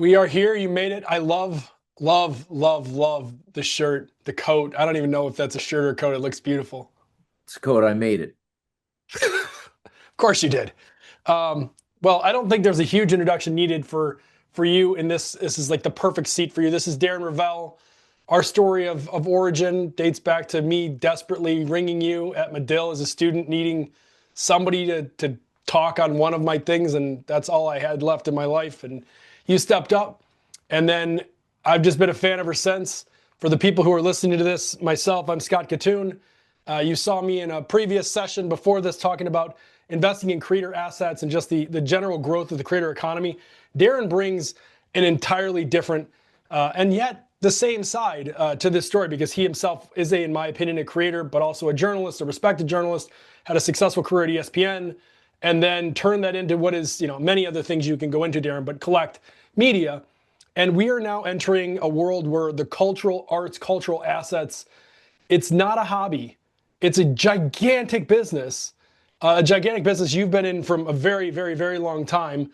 We are here. You made it. I love, love, love, love the shirt, the coat. I don't even know if that's a shirt or a coat. It looks beautiful. It's code. I made it. Of course you did. Um, well, I don't think there's a huge introduction needed for you in this. This is like the perfect seat for you. This is Darren Rovell. Our story of origin dates back to me desperately ringing you at Medill as a student, needing somebody to talk on one of my things, and that's all I had left in my life. And you stepped up, and then I've just been a fan ever since. For the people who are listening to this, myself, I'm Scott Kitun. You saw me in a previous session before this talking about investing in creator assets and just the general growth of the creator economy. Darren brings an entirely different and yet the same side to this story, because he himself is in my opinion, a creator, but also a journalist, a respected journalist, had a successful career at ESPN, and then turned that into what is, many other things you can go into, Darren, but collect media. And we are now entering a world where the cultural arts, cultural assets, it's not a hobby. It's a gigantic business, a gigantic business you've been in from a very, very, very long time.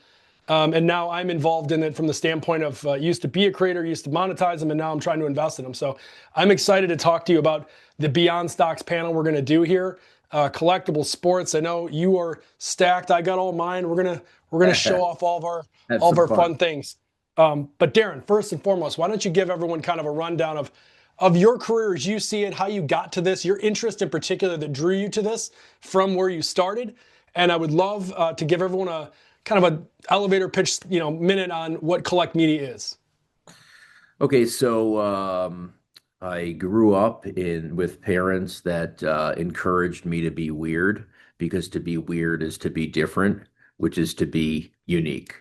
And now I'm involved in it from the standpoint of used to be a creator, used to monetize them, and now I'm trying to invest in them. So I'm excited to talk to you about the Beyond Stocks panel we're going to do here. Collectible sports. I know you are stacked. I got all mine. We're gonna show off Have all of some our fun. fun things. But Darren, first and foremost, why don't you give everyone kind of a rundown of your career as you see it, how you got to this, your interest in particular that drew you to this from where you started. And I would love to give everyone a kind of a elevator pitch, minute on what Collect Media is. Okay, so I grew up in with parents that encouraged me to be weird because to be weird is to be different, which is to be unique.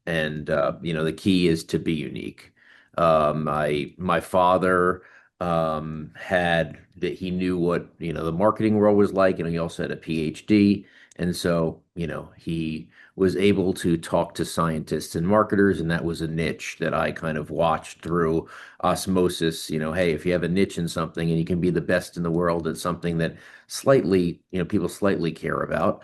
And the key is to be unique. My father had that he knew what, the marketing world was like, and he also had a PhD. And so, he was able to talk to scientists and marketers, and that was a niche that I kind of watched through osmosis. Hey, if you have a niche in something and you can be the best in the world at something that slightly, people slightly care about,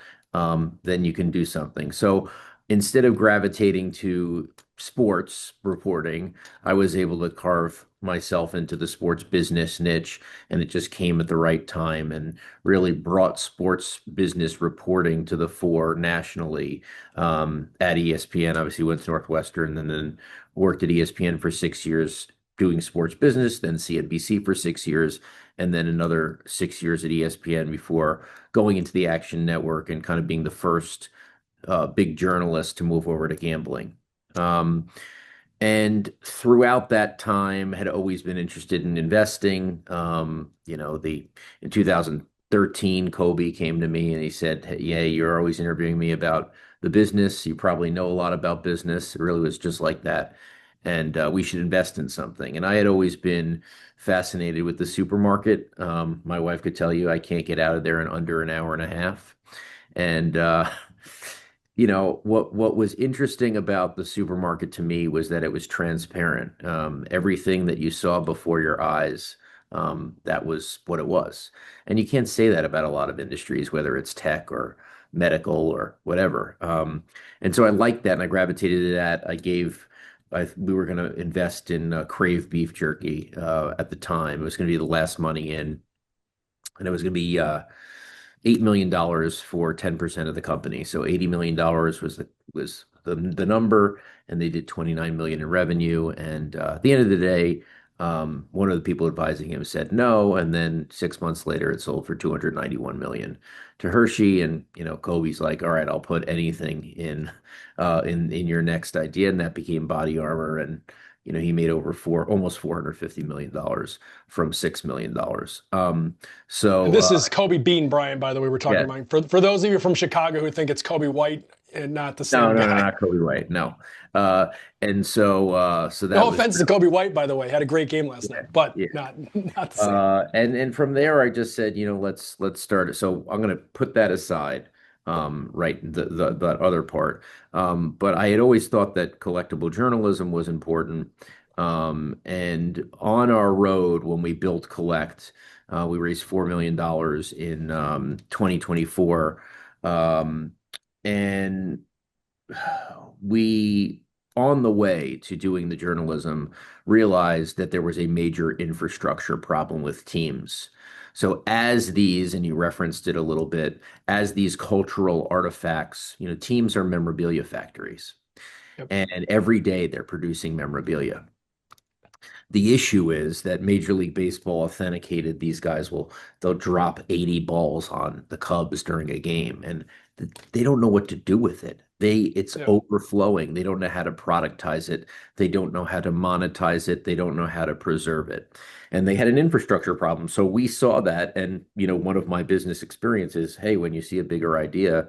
then you can do something. So instead of gravitating to sports reporting, I was able to carve myself into the sports business niche, and it just came at the right time and really brought sports business reporting to the fore nationally. At ESPN, obviously went to Northwestern and then worked at ESPN for 6 years doing sports business, then CNBC for 6 years, and then another 6 years at ESPN before going into the Action Network and kind of being the first big journalist to move over to gambling. Um, and throughout that time, had always been interested in investing. The in 2013, Kobe came to me and he said, "Hey, yeah, you're always interviewing me about the business. You probably know a lot about business." It really was just like that, and we should invest in something. And I had always been fascinated with the supermarket. My wife could tell you I can't get out of there in under an hour and a half. And what was interesting about the supermarket to me was that it was transparent. Everything that you saw before your eyes, that was what it was. And you can't say that about a lot of industries, whether it's tech or medical or whatever. And so I liked that, and I gravitated to that. We were going to invest in Crave beef jerky at the time. It was going to be the last money in, and it was going to be $8 million for 10% of the company. So $80 million was the number, and they did 29 million in revenue. And at the end of the day, one of the people advising him said no, and then 6 months later, it sold for 291 million to Hershey. And Kobe's like, "All right, I'll put anything in your next idea," and that became Body Armor. And he made over almost $450 million from $6 million. And So this is Kobe Bean Bryant, by the way, we're talking yeah. about. For those of you from Chicago who think it's Kobe White and not the No, same no, no, guy. not Kobe White. No. And so that No was offense to Kobe White, by the way, had a great game last yeah, night, but yeah. not the same. And from there I just said, let's start it. So I'm gonna put that aside, right, the other part. But I had always thought that collectible journalism was important. And on our road when we built Collect, we raised $4 million in 2024. And we on the way to doing the journalism, realized that there was a major infrastructure problem with teams. So as these, and you referenced it a little bit, as these cultural artifacts, teams are memorabilia factories, Yep. and every day they're producing memorabilia. The issue is that Major League Baseball authenticated these guys they'll drop 80 balls on the Cubs during a game and they don't know what to do with it. It's Yeah. overflowing. They don't know how to productize it. They don't know how to monetize it. They don't know how to preserve it. And they had an infrastructure problem. So we saw that. And, one of my business experiences, hey, when you see a bigger idea,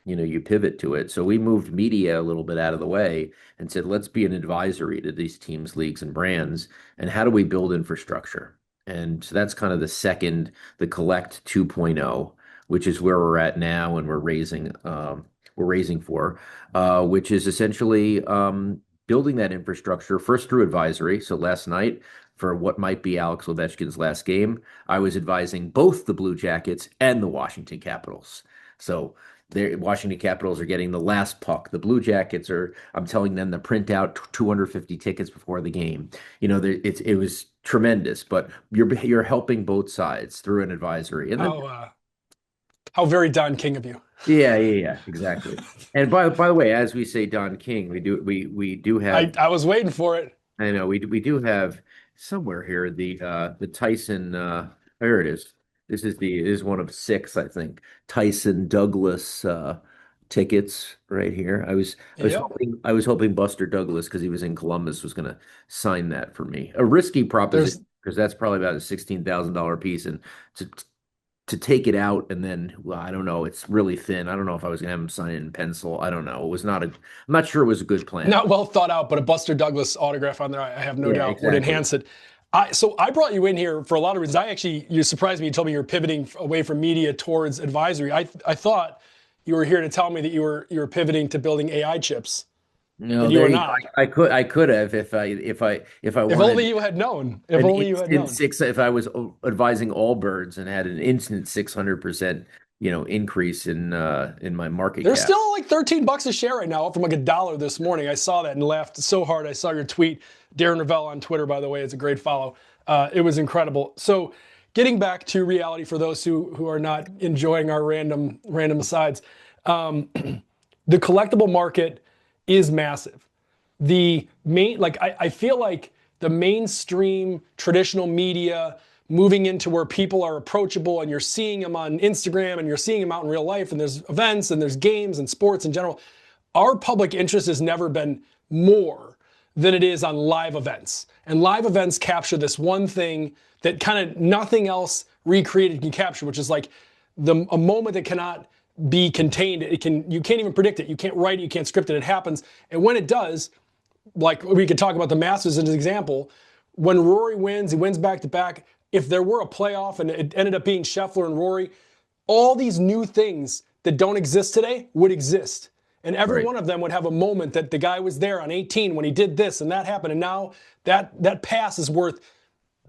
you pivot to it. So we moved media a little bit out of the way and said, let's be an advisory to these teams, leagues, and brands. And how do we build infrastructure? And so that's kind of the Collect 2.0, which is where we're at now, and we're raising for, which is essentially building that infrastructure first through advisory. So last night, for what might be Alex Ovechkin's last game, I was advising both the Blue Jackets and the Washington Capitals. So the Washington Capitals are getting the last puck. The Blue Jackets I'm telling them to print out 250 tickets before the game. It was tremendous, but you're helping both sides through an advisory. And then, How very Don King of you. yeah, yeah, yeah, exactly. And by the way, as we say Don King, we do have, I was waiting for it. I know we do have somewhere here the Tyson, there it is. This is one of six, I think, Tyson Douglas tickets right here. Yep. I was hoping Buster Douglas, because he was in Columbus, was gonna sign that for me. A risky proposition, There's because that's probably about a $16,000 piece. And to to take it out, and then, well, I don't know, it's really thin. I don't know if I was gonna have him sign it in pencil. I don't know. I'm not sure it was a good plan. not well thought out, but a Buster Douglas autograph on there, I have no Yeah, doubt, would exactly. enhance it. So I brought you in here for a lot of reasons. You surprised me. You told me you were pivoting away from media towards advisory. I thought you were here to tell me that you were pivoting to building AI chips, but No, you there are you go. not. I could have, if I If only wanted you had known. If an only you had instant known. six, if I was advising all birds and had an instant 600%, increase in my market They're cap. still like $13 a share right now, up from like $1 this morning. I saw that and laughed so hard. I saw your tweet. Darren Rovell on Twitter, by the way, is a great follow. It was incredible. So, getting back to reality for those who are not enjoying our random asides, the collectible market is massive. I feel like the mainstream traditional media moving into where people are approachable and you're seeing them on Instagram and you're seeing them out in real life and there's events and there's games and sports in general. Our public interest has never been more than it is on live events. And live events capture this one thing that kind of nothing else recreated can capture, which is like a moment that cannot be contained. You can't even predict it. You can't write it, you can't script it. It happens. And when it does, like we could talk about the Masters as an example. When Rory wins, he wins back to back. If there were a playoff and it ended up being Scheffler and Rory, all these new things that don't exist today would exist. And every Right. one of them would have a moment that the guy was there on 18 when he did this and that happened. And now that pass is worth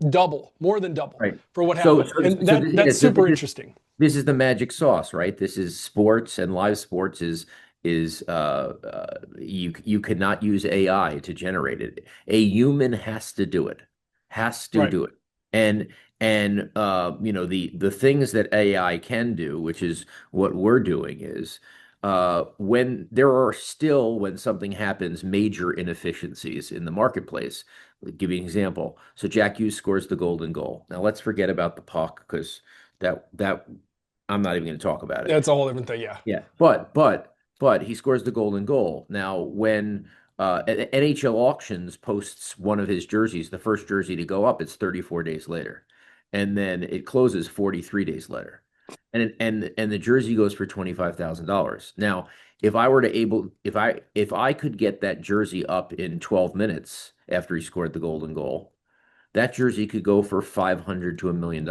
double, more than double Right. for what So, happened. so, And so that's super interesting. this is the magic sauce, right? This is sports, and live sports is you cannot use AI to generate it. A human has to do it. Has to Right. do it. And the things that AI can do, which is what we're doing, is when there are still, when something happens, major inefficiencies in the marketplace. I'll give you an example. So Jack Hughes scores the golden goal. Now let's forget about the puck, because that I'm not even going to talk about it. That's a whole different thing. Yeah. Yeah, but he scores the golden goal. Now, when NHL auctions posts one of his jerseys, the first jersey to go up, it's 34 days later, and then it closes 43 days later, and the jersey goes for $25,000. Now, if I could get that jersey up in 12 minutes after he scored the golden goal, that jersey could go for 500 to $1 million,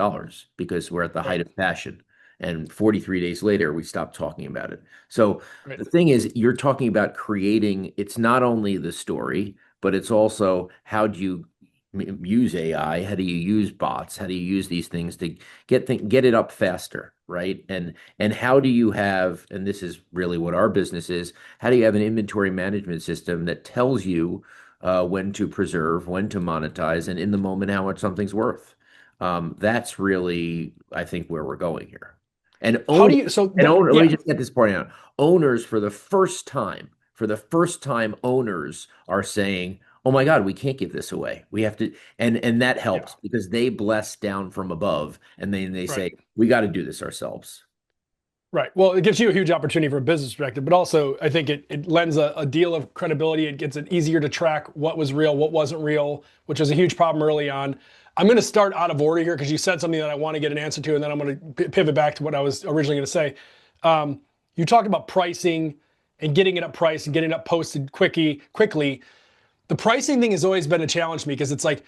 because we're at the height Right. of fashion. And 43 days later, we stopped talking about it. So Right. the thing is, you're talking about creating, it's not only the story, but it's also how do you use AI? How do you use bots? How do you use these things to get it up faster? right? And how do you have, and this is really what our business is, how do you have an inventory management system that tells you when to preserve, when to monetize, and in the moment how much something's worth? That's really, I think, where we're going here. And How do owners, you, so and that, let me yeah, just get this point out. Owners, for the first time, owners are saying, "Oh my God, we can't give this away. We have to," and that yeah, helps because they bless down from above, and then they right. say, "We got to do this ourselves." Right. Well, it gives you a huge opportunity from a business perspective, but also I think it lends a deal of credibility. It gets it easier to track what was real, what wasn't real, which was a huge problem early on. I'm going to start out of order here because you said something that I want to get an answer to, and then I'm going to pivot back to what I was originally going to say. You talked about pricing and getting it up priced and getting it up posted quickly. The pricing thing has always been a challenge to me because it's like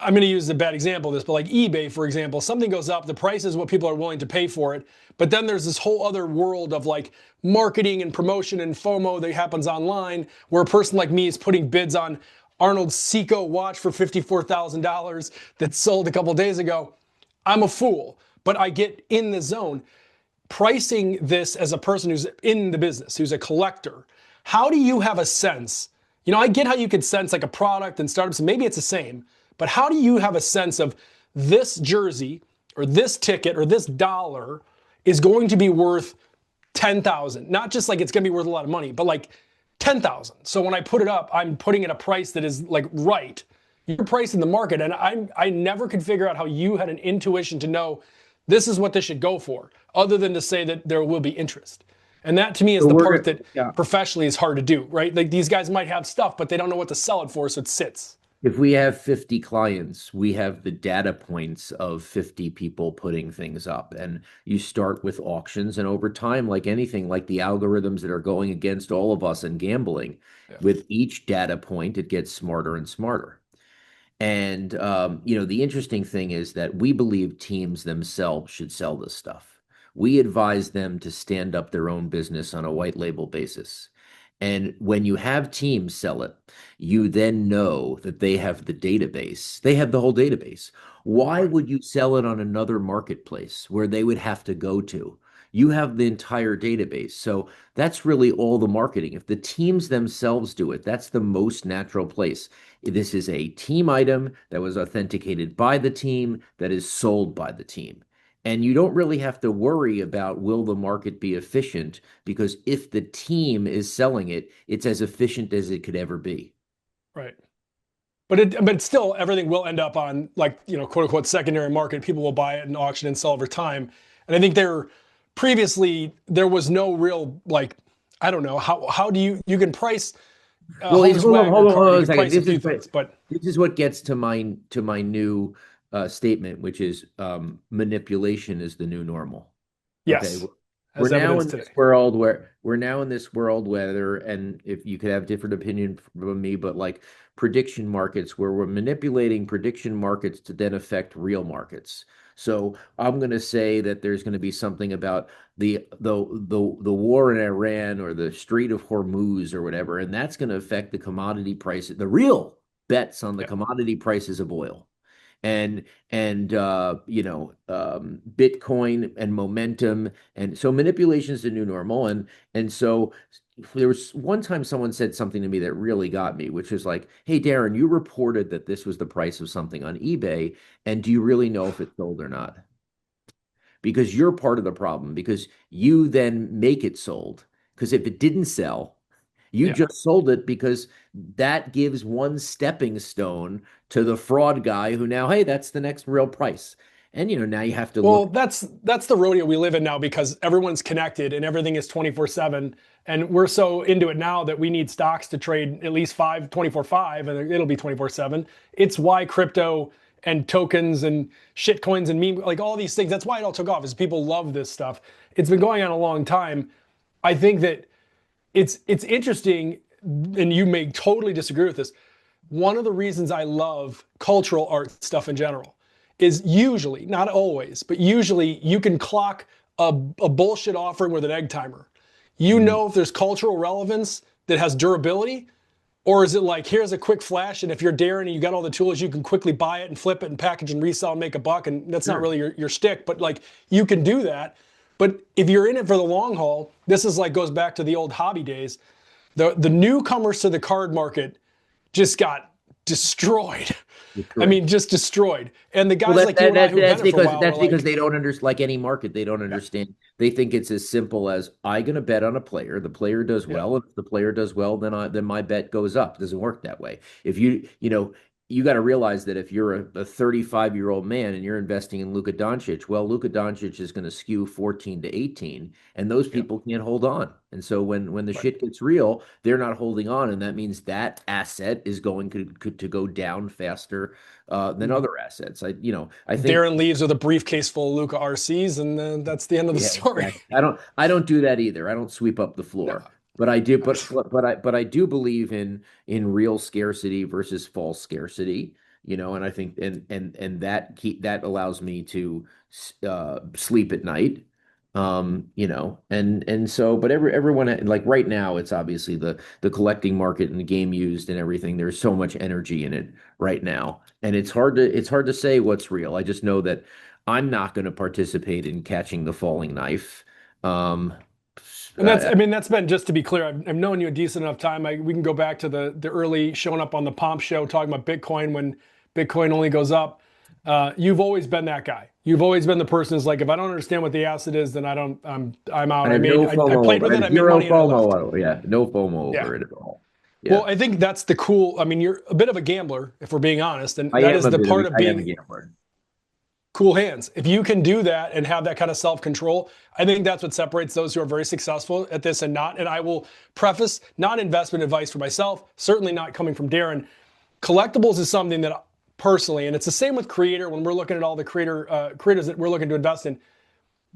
I'm going to use a bad example of this, but like eBay, for example, something goes up, the price is what people are willing to pay for it. But then there's this whole other world of like marketing and promotion and FOMO that happens online where a person like me is putting bids on Arnold's Seiko watch for $54,000 that sold a couple days ago. I'm a fool, but I get in the zone. Pricing this as a person who's in the business, who's a collector, how do you have a sense? You know, I get how you could sense like a product and startups, and maybe it's the same, but how do you have a sense of this jersey or this ticket or this dollar is going to be worth 10,000? Not just like it's going to be worth a lot of money, but like 10,000. So when I put it up, I'm putting it a price that is like right. You're pricing the market, and I never could figure out how you had an intuition to know this is what this should go for, other than to say that there will be interest. And that to me is So the we're part gonna, that yeah. professionally is hard to do, right? Like these guys might have stuff, but they don't know what to sell it for, so it sits. If we have 50 clients, we have the data points of 50 people putting things up. And you start with auctions, and over time, like anything, like the algorithms that are going against all of us in gambling, Yeah. with each data point, it gets smarter and smarter. And the interesting thing is that we believe teams themselves should sell this stuff. We advise them to stand up their own business on a white label basis. And when you have teams sell it, you then know that they have the database. They have the whole database. Why Right. would you sell it on another marketplace where they would have to go to? You have the entire database. So that's really all the marketing. If the teams themselves do it, that's the most natural place. This is a team item that was authenticated by the team, that is sold by the team. And you don't really have to worry about will the market be efficient, because if the team is selling it, it's as efficient as it could ever be. Right. But still everything will end up on like, you know, quote unquote secondary market. People will buy it and auction and sell over time. And I think there was no real like, I don't know, how do you can price a Well, horse, wagon, or hold cart, on you a can second. price a few things, but This is what gets to my new statement, which is manipulation is the new normal. Okay, yes, we're as now evidence in today. this world where we're now in this world whether, and if you could have different opinion from me, but like prediction markets where we're manipulating prediction markets to then affect real markets. So I'm going to say that there's going to be something about the war in Iran or the Strait of Hormuz or whatever, and that's going to affect the commodity prices, the real bets on the Yeah. commodity prices of oil and Bitcoin and momentum. And so manipulation is the new normal. And so there was one time someone said something to me that really got me, which was like, "Hey, Darren, you reported that this was the price of something on eBay, and do you really know if it sold or not? Because you're part of the problem, because you then make it sold. Because if it didn't sell, you Yeah. just sold it because that gives one stepping stone to the fraud guy who now, hey, that's the next real price." And now you have to Well, look. that's the rodeo we live in now because everyone's connected and everything is 24/7. And we're so into it now that we need stocks to trade at least 24/5, and it'll be 24/7. It's why crypto and tokens and shit coins and meme, like all these things, that's why it all took off, is people love this stuff. It's been going on a long time. I think that it's interesting, and you may totally disagree with this. One of the reasons I love cultural art stuff in general is usually, not always, but usually you can clock a bullshit offering with an egg timer. You Mm. know if there's cultural relevance that has durability, Or is it like, here's a quick flash, and if you're Darren and you got all the tools, you can quickly buy it and flip it and package and resell and make a buck, and that's not Sure. really your shtick, but like you can do that. But if you're in it for the long haul, this is like goes back to the old hobby days. The newcomers to the card market just got destroyed. I Correct. mean, just destroyed. And the Well, guys like you and I who've been it for a while were that's because like, they don't understand, like any market, they don't yeah, understand. They think it's as simple as I'm going to bet on a player. The player does yeah, well. If the player does well, then my bet goes up. It doesn't work that way. If you got to realize that if you're a 35-year-old man and you're investing in Luka Doncic, well, Luka Doncic is going to skew 14 to 18, and those yeah, people can't hold on. And so when the right. shit gets real, they're not holding on, and that means that asset is going to go down faster than Mhm. other assets. I think Darren leaves with a briefcase full of Luca RCs, and then that's the end of the yeah, story. exactly. I don't do that either. I don't sweep up the No, floor. But I do but I do believe in real scarcity versus false scarcity, and I think and that allows me to sleep at night. And so but everyone, like right now, it's obviously the collecting market and the game used and everything. There's so much energy in it right now. And it's hard to say what's real. I just know that I'm not going to participate in catching the falling knife. Um, and that's, I mean, that's been, just to be clear, I've known you a decent enough time. We can go back to the early showing up on the Pomp show, talking about Bitcoin when Bitcoin only goes up. You've always been that guy. You've always been the person who's like, if I don't understand what the asset is, then I'm out. I have no I FOMO. played with I it, have I made zero money, and I left. FOMO. Yeah, no FOMO Yeah. over it at all. Well, Yeah, I think that's the cool. I mean, you're a bit of a gambler, if we're being honest, and I that am is a the bit of part a, of I am a being gambler. cool hands. If you can do that and have that kind of self-control, I think that's what separates those who are very successful at this and not. And I will preface, not investment advice for myself, certainly not coming from Darren. Collectibles is something that personally, and it's the same with creator, when we're looking at all the creators that we're looking to invest in,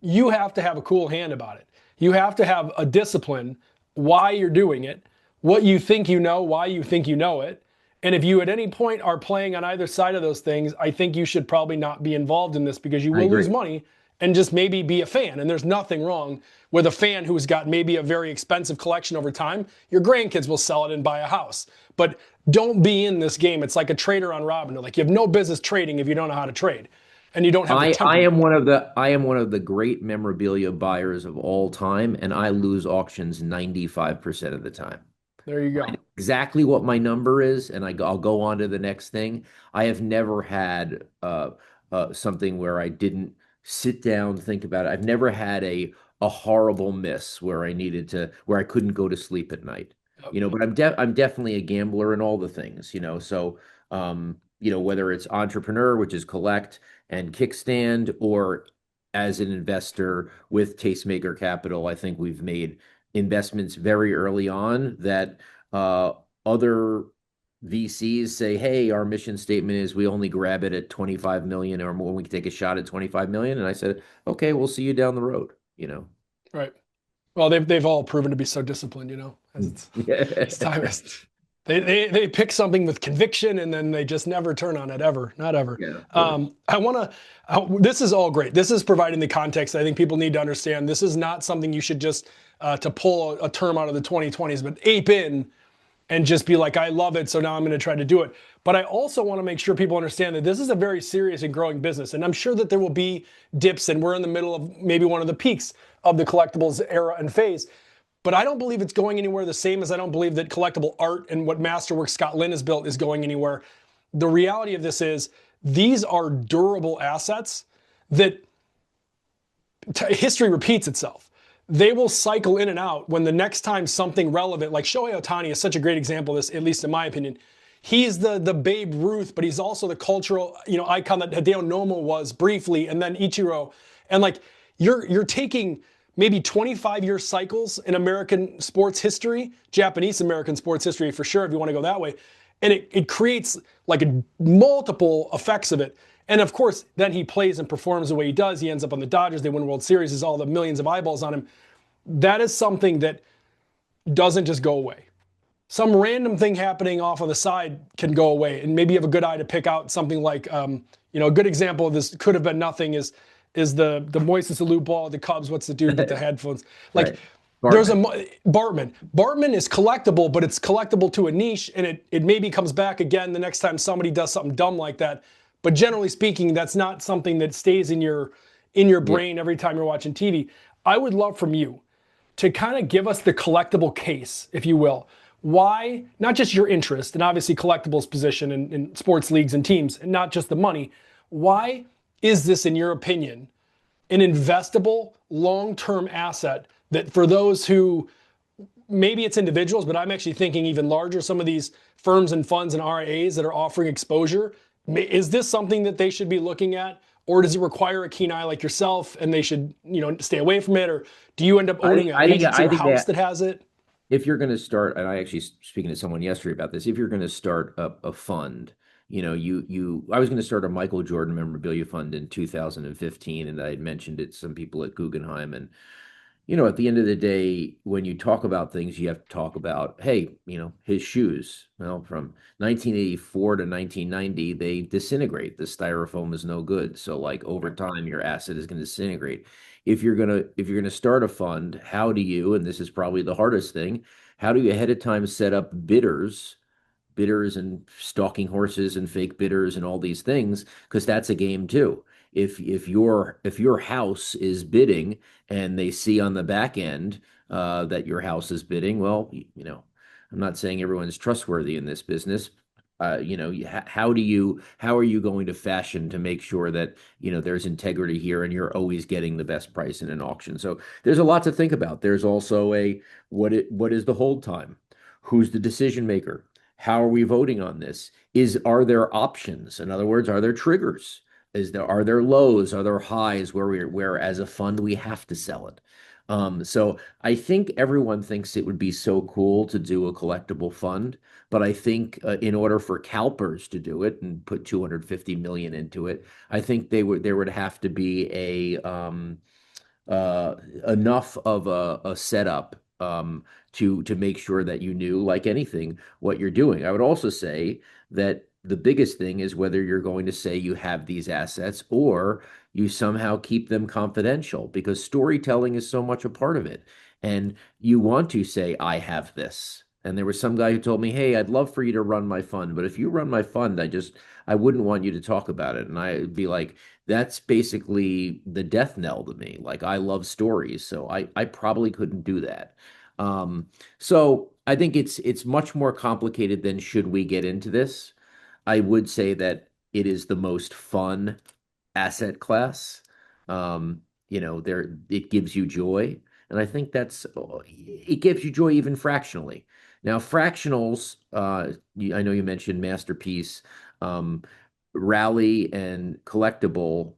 you have to have a cool hand about it. You have to have a discipline, why you're doing it, what you think you know, why you think you know it. And if you at any point are playing on either side of those things, I think you should probably not be involved in this, because you I will lose agree. money, and just maybe be a fan. And there's nothing wrong with a fan who's got maybe a very expensive collection over time. Your grandkids will sell it and buy a house. But don't be in this game. It's like a trader on Robinhood. Like, you have no business trading if you don't know how to trade and you don't have the I temperament. am one of the great memorabilia buyers of all time, and I lose auctions 95% of the time. There you I go. know exactly what my number is, and I'll go on to the next thing. I have never had something where I didn't sit down, think about it. I've never had a horrible miss where I couldn't go to sleep at night. But I'm definitely a gambler in all the things. So whether it's entrepreneur, which is collect and kickstand, or as an investor with Tastemaker Capital, I think we've made investments very early on that uh, other VCs say, hey, our mission statement is we only grab it at 25 million or more. We can take a shot at 25 million. And I said, okay, we'll see you down the road. Right. Well, they've all proven to be so disciplined, as it's time is. They pick something with conviction, and then they just never turn on it, ever, not ever. Yeah, of course. I want to. This is all great. This is providing the context I think people need to understand. This is not something you should just to pull a term out of the 2020s, but ape in and just be like, I love it, so now I'm going to try to do it. But I also want to make sure people understand that this is a very serious and growing business. And I'm sure that there will be dips, and we're in the middle of maybe one of the peaks of the collectibles era and phase. But I don't believe it's going anywhere, the same as I don't believe that collectible art and what Masterwork Scott Lynn has built is going anywhere. The reality of this is these are durable assets that history repeats itself. They will cycle in and out when the next time something relevant, like Shohei Ohtani is such a great example of this, at least in my opinion. He's the Babe Ruth, but he's also the cultural icon that Hideo Nomo was briefly, and then Ichiro. And like you're taking maybe 25-year cycles in American sports history, Japanese American sports history for sure, if you want to go that way. And it creates like multiple effects of it. And of course, then he plays and performs the way he does. He ends up on the Dodgers. They win World Series. There's all the millions of eyeballs on him. That is something that doesn't just go away. Some random thing happening off on the side can go away. And maybe you have a good eye to pick out something like, a good example of this could have been nothing is the Moises Alou ball, the Cubs. What's the dude with the headphones? Like, Right. there's a Bartman. Bartman. Bartman is collectible, but it's collectible to a niche, and it maybe comes back again the next time somebody does something dumb like that. But generally speaking, that's not something that stays in your Yeah. brain every time you're watching TV. I would love from you to kind of give us the collectible case, if you will. Why, not just your interest, and obviously collectibles position in sports leagues and teams, and not just the money. Why is this, in your opinion, an investable long-term asset that for those who maybe it's individuals, but I'm actually thinking even larger, some of these firms and funds and RIAs that are offering exposure, is this something that they should be looking at? Or does it require a keen eye like yourself and they should, stay away from it? Or do you end up I owning think an I think agency I or think house that that has it? if you're going to start, and I actually speaking to someone yesterday about this, if you're going to start a fund, I was going to start a Michael Jordan memorabilia fund in 2015, and I had mentioned it to some people at Guggenheim, and at the end of the day, when you talk about things, you have to talk about, hey, his shoes. Well, from 1984 to 1990, they disintegrate. The styrofoam is no good. So, like over time, your asset is going to disintegrate. If you're gonna start a fund, how do you? And this is probably the hardest thing. How do you ahead of time set up bidders and stalking horses and fake bidders and all these things because that's a game too. If your house is bidding and they see on the back end that your house is bidding, well, I'm not saying everyone's trustworthy in this business. How are you going to fashion to make sure that there's integrity here and you're always getting the best price in an auction? So there's a lot to think about. There's also what is the hold time? Who's the decision maker? How are we voting on this? Are there options? In other words, are there triggers? Are there lows? Are there highs where as a fund we have to sell it? So I think everyone thinks it would be so cool to do a collectible fund, but I think in order for CalPERS to do it and put 250 million into it, I think there would have to be uh, enough of a setup to make sure that you knew, like anything, what you're doing. I would also say that the biggest thing is whether you're going to say you have these assets or you somehow keep them confidential because storytelling is so much a part of it. And you want to say, I have this. And there was some guy who told me, hey, I'd love for you to run my fund, but if you run my fund, I wouldn't want you to talk about it. And I'd be like, that's basically the death knell to me. Like I love stories, so I probably couldn't do that. So I think it's much more complicated than should we get into this. I would say that it is the most fun asset class. It gives you joy, and I think it gives you joy even fractionally. Now, fractionals, I know you mentioned Masterpiece. Um, Rally and Collectible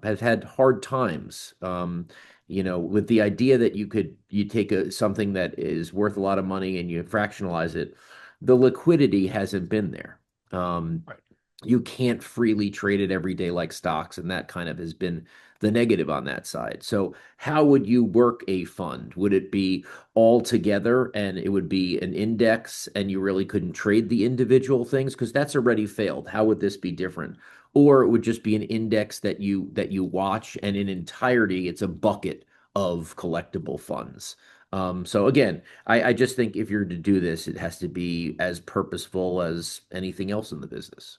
have had hard times. With the idea that you take something that is worth a lot of money and you fractionalize it, the liquidity hasn't been there. Um, Right. you can't freely trade it every day like stocks, and that kind of has been the negative on that side. So, how would you work a fund? Would it be all together and it would be an index and you really couldn't trade the individual things because that's already failed? How would this be different? Or it would just be an index that you watch and in entirety it's a bucket of collectible funds. So again, I just think if you're to do this, it has to be as purposeful as anything else in the business.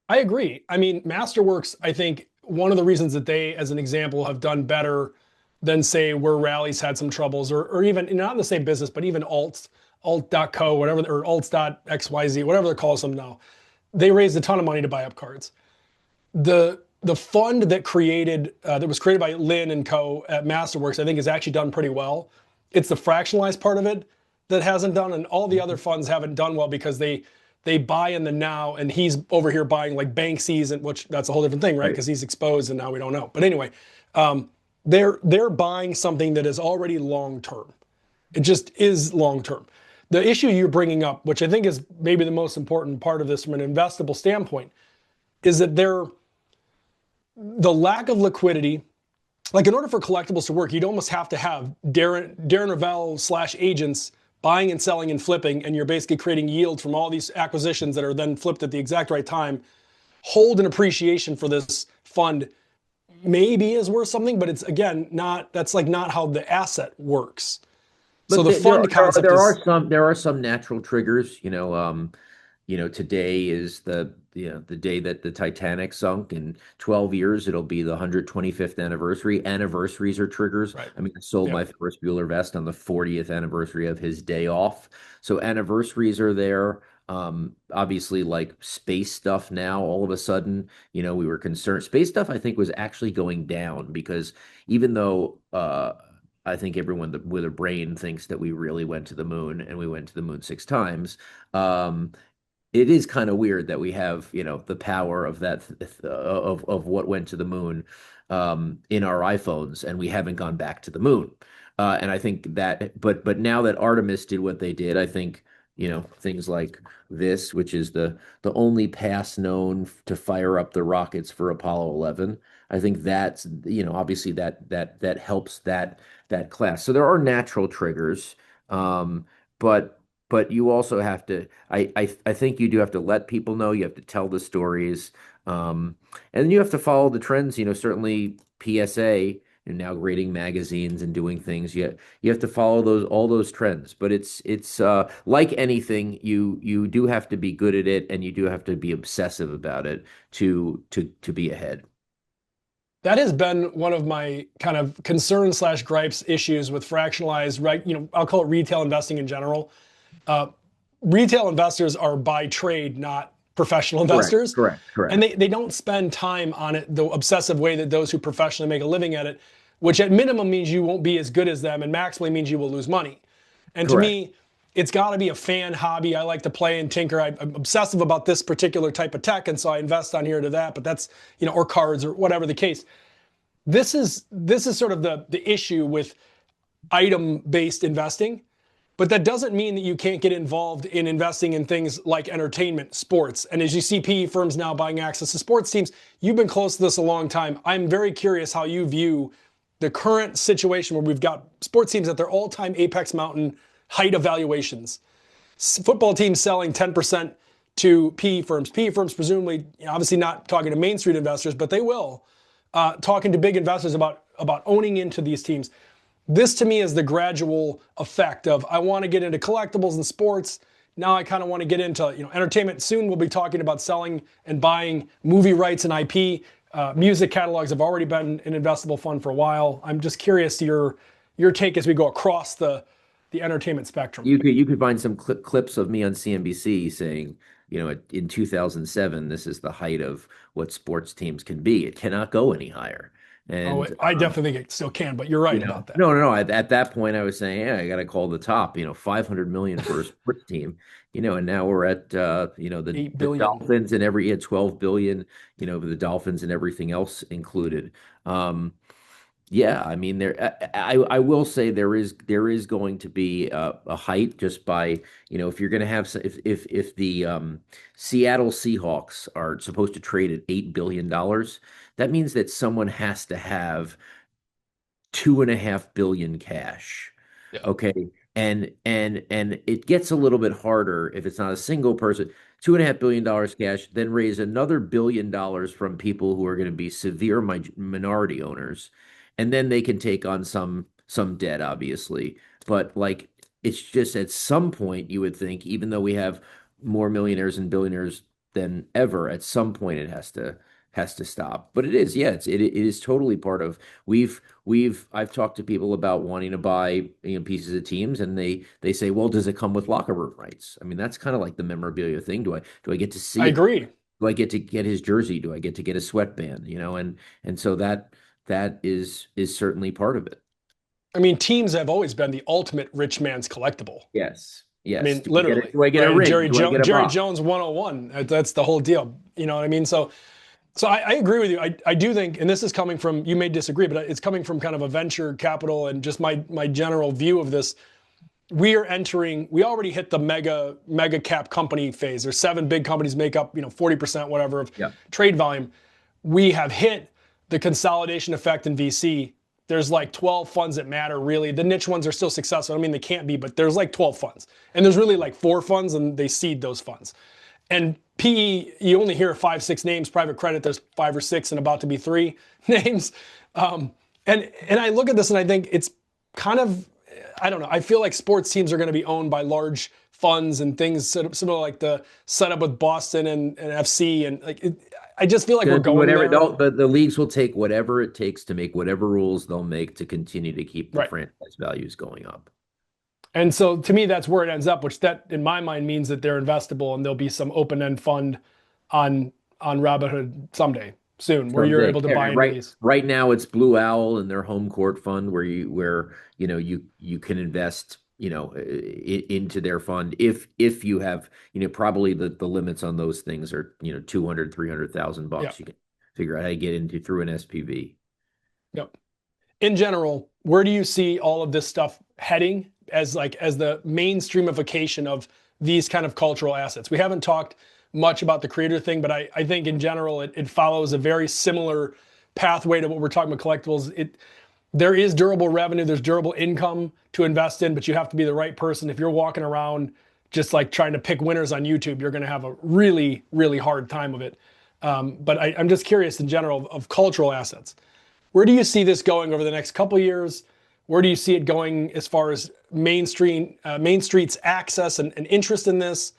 I agree. I mean, Masterworks, I think one of the reasons that they, as an example, have done better than say where Rally's had some troubles, or even not in the same business, but even alt.co, whatever, or alts.xyz, whatever they're calling them now. They raised a ton of money to buy up cards. The fund that was created by Lynn and Co. at Masterworks, I think, has actually done pretty well. It's the fractionalized part of it that hasn't done, and all the other funds haven't done well because they buy in the now, and he's over here buying like Banksy's, and which that's a whole different thing, right? Right. Because he's exposed, and now we don't know. But anyway, they're buying something that is already long term. It just is long term. The issue you're bringing up, which I think is maybe the most important part of this from an investable standpoint, is that the lack of liquidity. Like in order for collectibles to work, you'd almost have to have Darren Rovell slash agents buying and selling and flipping, and you're basically creating yield from all these acquisitions that are then flipped at the exact right time. Hold an appreciation for this fund maybe is worth something, but it's again not that's like not how the asset works. So But the there fund concept is there are some natural triggers. Today is the day that the Titanic sunk. In 12 years, it'll be the 125th anniversary. Anniversaries are triggers. right. I mean, I sold Yeah. my Ferris Bueller vest on the 40th anniversary of his day off. So anniversaries are there. Obviously, like space stuff now, all of a sudden, we were concerned. Space stuff, I think, was actually going down because even though I think everyone with a brain thinks that we really went to the moon and we went to the moon 6 times. Um, it is kind of weird that we have, the power of that of what went to the moon in our iPhones, and we haven't gone back to the moon. And I think that, but now that Artemis did what they did, I think things like this, which is the only pass known to fire up the rockets for Apollo 11. I think that's obviously that helps that class. So there are natural triggers, but you also have to. I think you do have to let people know. You have to tell the stories, and then you have to follow the trends. Certainly PSA and now grading magazines and doing things. You have to follow all those trends. But it's like anything. You do have to be good at it, and you do have to be obsessive about it to be ahead. That has been one of my kind of concerns slash gripes issues with fractionalized, right? I'll call it retail investing in general. Uh, Retail investors are by trade, not professional Correct, investors. correct, And correct, they don't spend time on it the obsessive way that those who professionally make a living at it, which at minimum means you won't be as good as them and maximally means you will lose money. And to correct. me, it's got to be a fan hobby. I like to play and tinker. I'm obsessive about this particular type of tech, and so I invest on here to that. But that's or cards or whatever the case. This is sort of the issue with item based investing, but that doesn't mean that you can't get involved in investing in things like entertainment, sports. And as you see PE firms now buying access to sports teams, you've been close to this a long time. I'm very curious how you view the current situation where we've got sports teams at their all-time apex mountain height evaluations. Football teams selling 10% to PE firms. PE firms presumably, obviously not talking to Main Street investors, but they will, talking to big investors about owning into these teams. This to me is the gradual effect of I want to get into collectibles and sports. Now I kind of want to get into entertainment. Soon we'll be talking about selling and buying movie rights and IP. Music catalogs have already been an investable fund for a while. I'm just curious to your take as we go across the entertainment spectrum. You could find some clips of me on CNBC saying, in 2007, this is the height of what sports teams can be. It cannot go any higher. Oh, And I definitely think it still can, but you're right about that. no, no, no. At that point, I was saying, yeah, I got to call the top. 500 million for a sports team. And now we're at Eight the billion. Dolphins and every 12 billion. The Dolphins and everything else included. Yeah, I mean I will say there is going to be a height just by if you're going to have if the Seattle Seahawks are supposed to trade at $8 billion, that means that someone has to have 2.5 billion cash. Yeah. Okay. And it gets a little bit harder if it's not a single person. $2.5 billion cash, then raise another $1 billion from people who are going to be severe minority owners, and then they can take on some debt, obviously. But like it's just at some point you would think, even though we have more millionaires and billionaires than ever, at some point it has to stop. But it is, yeah, it is totally part of I've talked to people about wanting to buy pieces of teams, and they say, well, does it come with locker room rights? I mean, that's kind of like the memorabilia thing. Do I get to I see it? agree. Do I get to get his jersey? Do I get to get a sweatband? And so that is certainly part of it. I mean, teams have always been the ultimate rich man's collectible. Yes. I Yes. mean, literally, Do I get a right? ring? Do I get a Jerry box? Jones 101. That's the whole deal. You know what I mean? So I agree with you. I do think, and this is coming from, you may disagree, but it's coming from kind of a venture capital and just my general view of this. We already hit the mega cap company phase. There's 7 big companies make up, 40%, whatever, of Yeah. trade volume. We have hit the consolidation effect in VC. There's like 12 funds that matter, really. The niche ones are still successful. I mean, they can't be, but there's like 12 funds. And there's really like 4 funds, and they seed those funds. And PE, you only hear 5, 6 names. Private credit, there's 5 or 6 and about to be 3 names. And I look at this and I think it's kind of, I don't know. I feel like sports teams are going to be owned by large funds and things similar like the setup with Boston and FC and like I just feel like we're Going to be going whatever. there. The leagues will take whatever it takes to make whatever rules they'll make to continue to keep the Right. franchise values going up. And so to me, that's where it ends up, which that in my mind means that they're investable and there'll be some open-end fund on on Robinhood someday, soon, where you're Someday. able to Yeah, buy into right. these. Right now it's Blue Owl and their home court fund where you can invest into their fund if you have probably the limits on those things are 200 300,000 Yeah. bucks. You can figure out how to get into through an SPV. Yep. In general, where do you see all of this stuff heading as the mainstreamification of these kind of cultural assets? We haven't talked much about the creator thing, but I think in general it follows a very similar pathway to what we're talking about collectibles. There is durable revenue, there's durable income to invest in, but you have to be the right person. If you're walking around just like trying to pick winners on YouTube, you're going to have a really, really hard time of it. But I'm just curious in general of cultural assets. Where do you see this going over the next couple of years? Where do you see it going as far as Main Street's access and interest in this?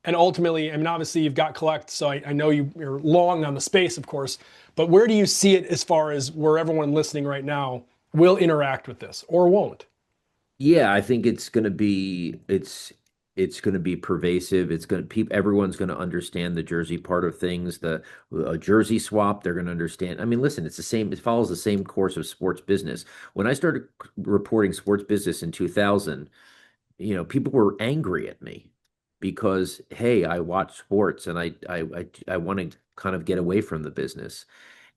And ultimately, I mean, obviously you've got Collect, so I know you're long on the space, of course, but where do you see it as far as where everyone listening right now will interact with this or won't? Yeah, I think it's going to be pervasive. It's going to people everyone's going to understand the jersey part of things. The jersey swap, they're going to understand. I mean, listen, it's the same. It follows the same course of sports business. When I started reporting sports business in 2000, people were angry at me because, hey, I watch sports and I want to kind of get away from the business.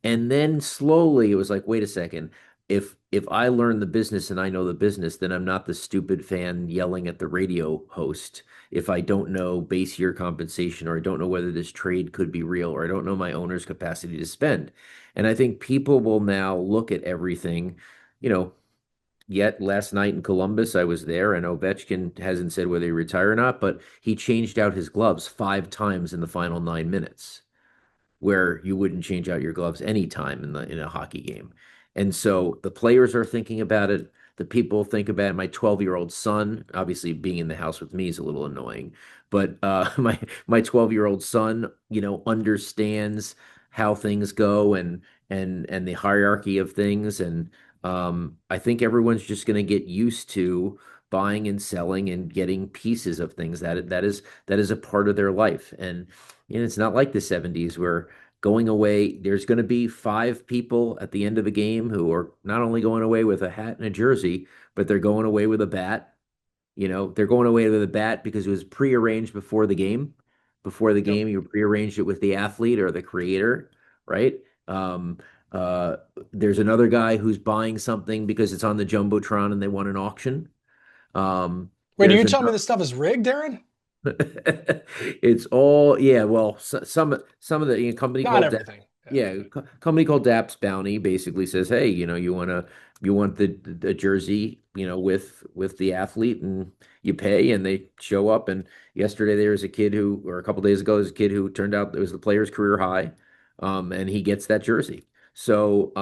And then slowly it was like, wait a second. If I learn the business and I know the business, then I'm not the stupid fan yelling at the radio host. If I don't know base year compensation, or I don't know whether this trade could be real, or I don't know my owner's capacity to spend. And I think people will now look at everything, you know, yet last night in Columbus, I was there, and Ovechkin hasn't said whether he retire or not, but he changed out his gloves 5 times in the final 9 minutes, where you wouldn't change out your gloves anytime in a hockey game. And so the players are thinking about it. The people think about it. My 12-year-old son, obviously being in the house with me is a little annoying, but my 12-year-old son, understands how things go and the hierarchy of things. And I think everyone's just going to get used to buying and selling and getting pieces of things that is a part of their life. And it's not like the 70s where going away, there's going to be 5 people at the end of a game who are not only going away with a hat and a jersey, but they're going away with a bat. They're going away with a bat because it was prearranged before the game. Before the Yep. game, you prearranged it with the athlete or the creator, right? Um, uh, there's another guy who's buying something because it's on the Jumbotron and they want an auction. Wait, are There's you telling me another. this stuff is rigged, Darren? It's all, yeah. Well, some of the company Not called everything. Yeah. company called Daps Bounty basically says, hey, you want the jersey, with the athlete, and you pay, and they show up. And yesterday there was a kid who, or a couple days ago, there was a kid who turned out it was the player's career high, and he gets that jersey. So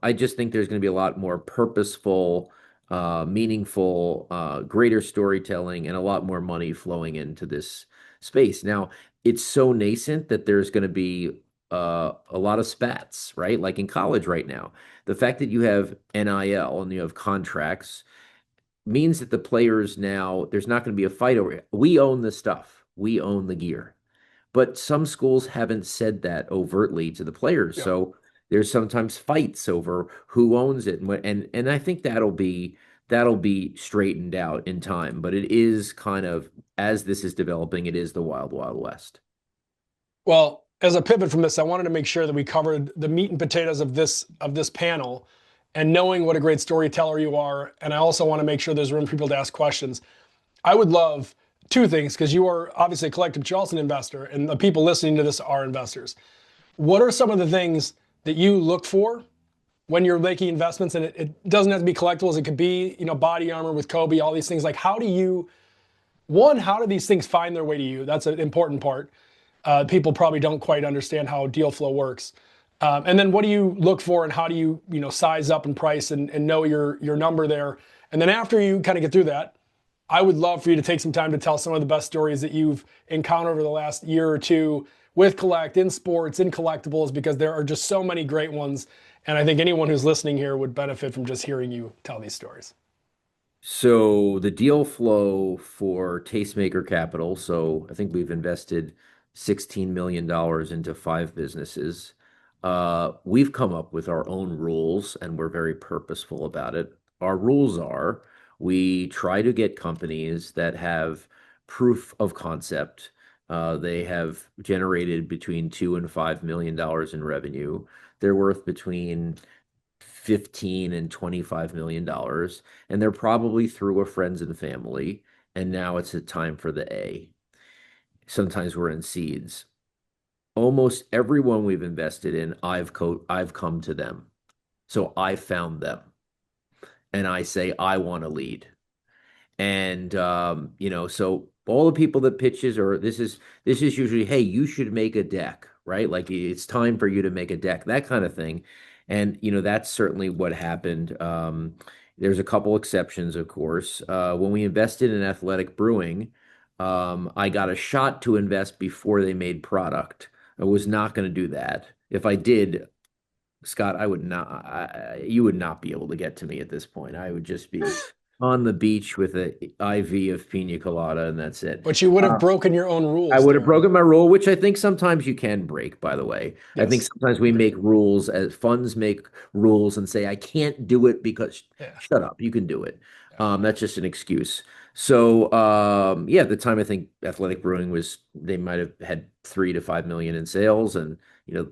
I just think there's going to be a lot more purposeful, meaningful, greater storytelling, and a lot more money flowing into this space. Now, it's so nascent that there's going to be a lot of spats, right? Like in college right now, the fact that you have NIL and you have contracts means that the players now, there's not going to be a fight over it. We own the stuff, we own the gear. But some schools haven't said that overtly to the players. Yep. So there's sometimes fights over who owns it. And I think that'll be straightened out in time. But it is kind of, as this is developing, it is the wild, wild west. Well, as a pivot from this, I wanted to make sure that we covered the meat and potatoes of this panel, and knowing what a great storyteller you are. And I also want to make sure there's room for people to ask questions. I would love 2 things because you are obviously a collective, but you're also an investor, and the people listening to this are investors. What are some of the things that you look for when you're making investments? And it doesn't have to be collectibles. It could be, body armor with Kobe, all these things. Like, how do these things find their way to you? That's an important part. People probably don't quite understand how deal flow works. And then what do you look for, and how do you size up and price and know your number there? And then after you kind of get through that, I would love for you to take some time to tell some of the best stories that you've encountered over the last year or two with Collect, in sports, in collectibles, because there are just so many great ones. And I think anyone who's listening here would benefit from just hearing you tell these stories. So the deal flow for Tastemaker Capital, so I think we've invested $16 million into five businesses. We've come up with our own rules and we're very purposeful about it. Our rules are we try to get companies that have proof of concept. They have generated between $2 and $5 million in revenue. They're worth between 15 and $25 million, and they're probably through a friends and family. And now it's a time for the A. Sometimes we're in seeds. Almost everyone we've invested in, I've come to them. So I found them and I say, I want to lead. And so all the people that pitches, or this is usually, hey, you should make a deck, right? Like it's time for you to make a deck, that kind of thing. And that's certainly what happened. There's a couple exceptions, of course. When we invested in Athletic Brewing, I got a shot to invest before they made product. I was not going to do that. If I did, Scott, I would not. You would not be able to get to me at this point. I would just be on the beach with an IV of pina colada, and that's it. But you would have Uh, broken your own I rules, would have Darren. broken my rule, which I think sometimes you can break, by the way. I think Yes, sometimes we agreed. make rules as funds make rules and say, I can't do it because Yeah, shut up, you can do it. yeah, That's just an excuse. So, yeah, at the time, I think Athletic Brewing they might have had 3 to 5 million in sales, and, you know,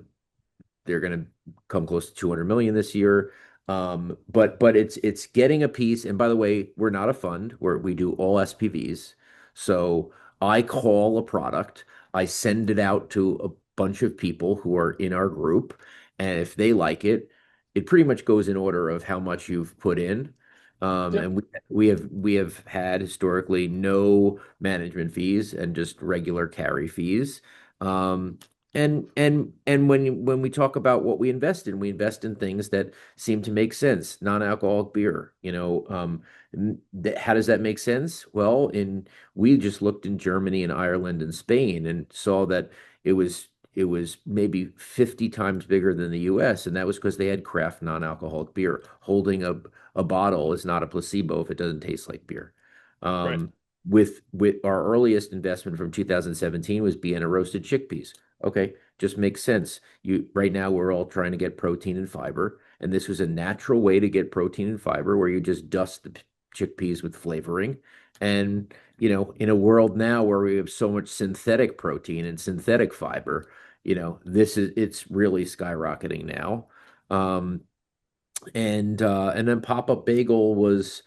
they're going to come close to 200 million this year. But it's getting a piece. And by the way, we're not a fund where we do all SPVs. So I call a product, I send it out to a bunch of people who are in our group, and if they like it, it pretty much goes in order of how much you've put in. yep. And we have had historically no management fees and just regular carry fees. Um, and when we talk about what we invest in things that seem to make sense. Non-alcoholic beer, how does that make sense? Well, in we just looked in Germany and Ireland and Spain and saw that it was maybe 50 times bigger than the US, and that was because they had craft non-alcoholic beer. Holding a bottle is not a placebo if it doesn't taste like beer. Right. Um, with our earliest investment from 2017 was Vienna roasted chickpeas. Okay, just makes sense. You right now we're all trying to get protein and fiber, and this was a natural way to get protein and fiber where you just dust the chickpeas with flavoring. And in a world now where we have so much synthetic protein and synthetic fiber, it's really skyrocketing now. Um, and then Pop-Up Bagel was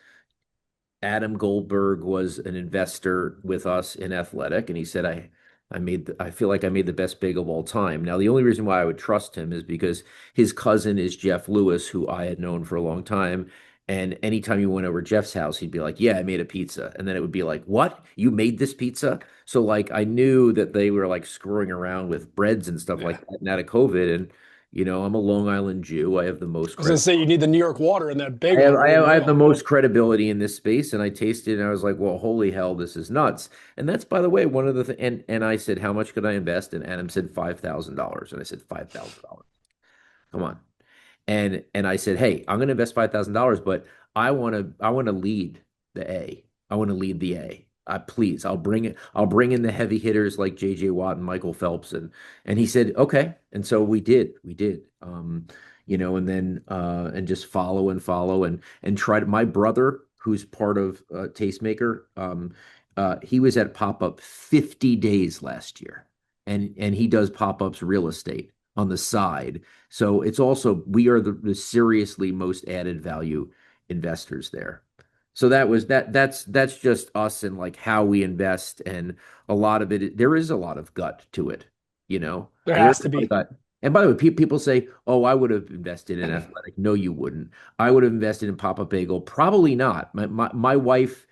Adam Goldberg was an investor with us in Athletic, and he said, I feel like I made the best big of all time. Now, the only reason why I would trust him is because his cousin is Jeff Lewis, who I had known for a long time. And anytime you went over Jeff's house, he'd be like, yeah, I made a pizza. And then it would be like, what? You made this pizza? So like I knew that they were like screwing around with breads and stuff like Yeah. that and out of COVID. And I'm a Long Island Jew. I have the most I was gonna credit. say you need the New York water in that I bagel have to I really have I have the nail. most credibility in this space, and I tasted it, and I was like, "Well, holy hell, this is nuts!" And that's, by the way, one of the and I said, "How much could I invest?" And Adam said $5,000, and I said $5,000. Come on, and I said, "Hey, I'm going to invest $5,000, but I want to lead the A. I want to lead the A. Please, I'll bring it. I'll bring in the heavy hitters like J.J. Watt and Michael Phelps." And he said, "Okay." And so we did. And then and just follow and follow and try to. My brother, who's part of Tastemaker, he was at Pop Up 50 days last year, and he does Pop Ups real estate on the side. So it's also we are the seriously most added value investors there. So that's just us and like how we invest, and a lot of it there is a lot of gut to it, you know. There There is has a to lot of be. gut. And by the way, people say, "Oh, I would have invested in Athletic." No, you wouldn't. I would have invested in Papa Bagel. Probably not. My wife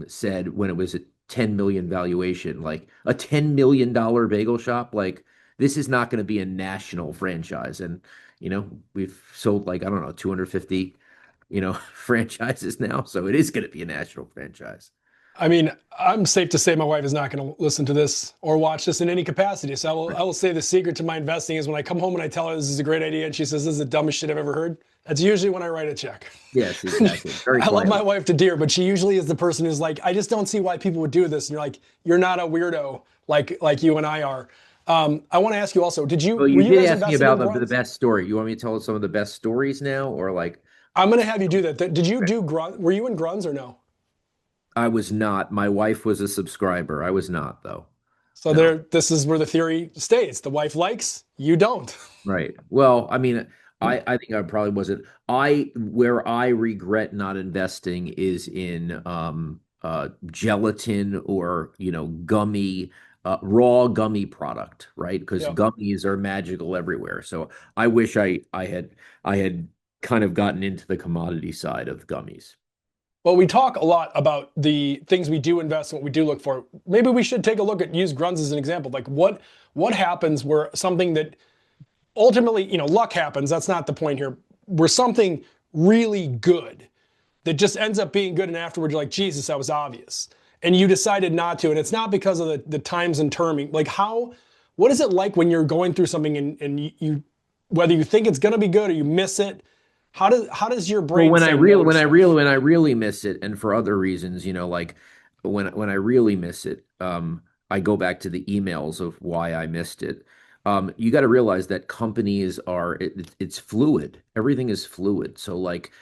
said when it was at 10 million valuation, like a $10 million bagel shop. Like this is not going to be a national franchise. And, we've sold like, I don't know, 250, franchises now. So it is going to be a national franchise. I mean, I'm safe to say my wife is not going to listen to this or watch this in any capacity. So I will say the secret to my investing is when I come home and I tell her this is a great idea and she says this is the dumbest shit I've ever heard. That's usually when I write a check. Yes, exactly. Very I love my quietly. wife to dear, but she usually is the person who's like, I just don't see why people would do this. And you're like, you're not a weirdo like you and I are. I want to ask you also, Well, were you you did guys ask me invested about in the grunts? best story. You want me to tell some of the best stories now, or like, I'm going to have you do that. Did you do grunt? Were you in grunts or no? I was not. My wife was a subscriber. I was not, though. So No. this is where the theory stays. The wife likes, you don't. Right. Well, I mean, I think I probably wasn't. Where I regret not investing is in gelatin or, gummy raw gummy product, right? Because Yeah. gummies are magical everywhere. So I wish I had kind of gotten into the commodity side of gummies. Well, we talk a lot about the things we do invest in, what we do look for. Maybe we should take a look at use grunts as an example. Like what happens where something that ultimately, luck happens. That's not the point here. Where something really good that just ends up being good, and afterwards you're like, Jesus, that was obvious, and you decided not to, and it's not because of the times and terming. Like what is it like when you're going through something and you whether you think it's going to be good or you miss it? How does your Well, brain say no to stuff? when I really miss it, and for other reasons, like when I really miss it, I go back to the emails of why I missed it. You got to realize that companies it's fluid. Everything is fluid. So like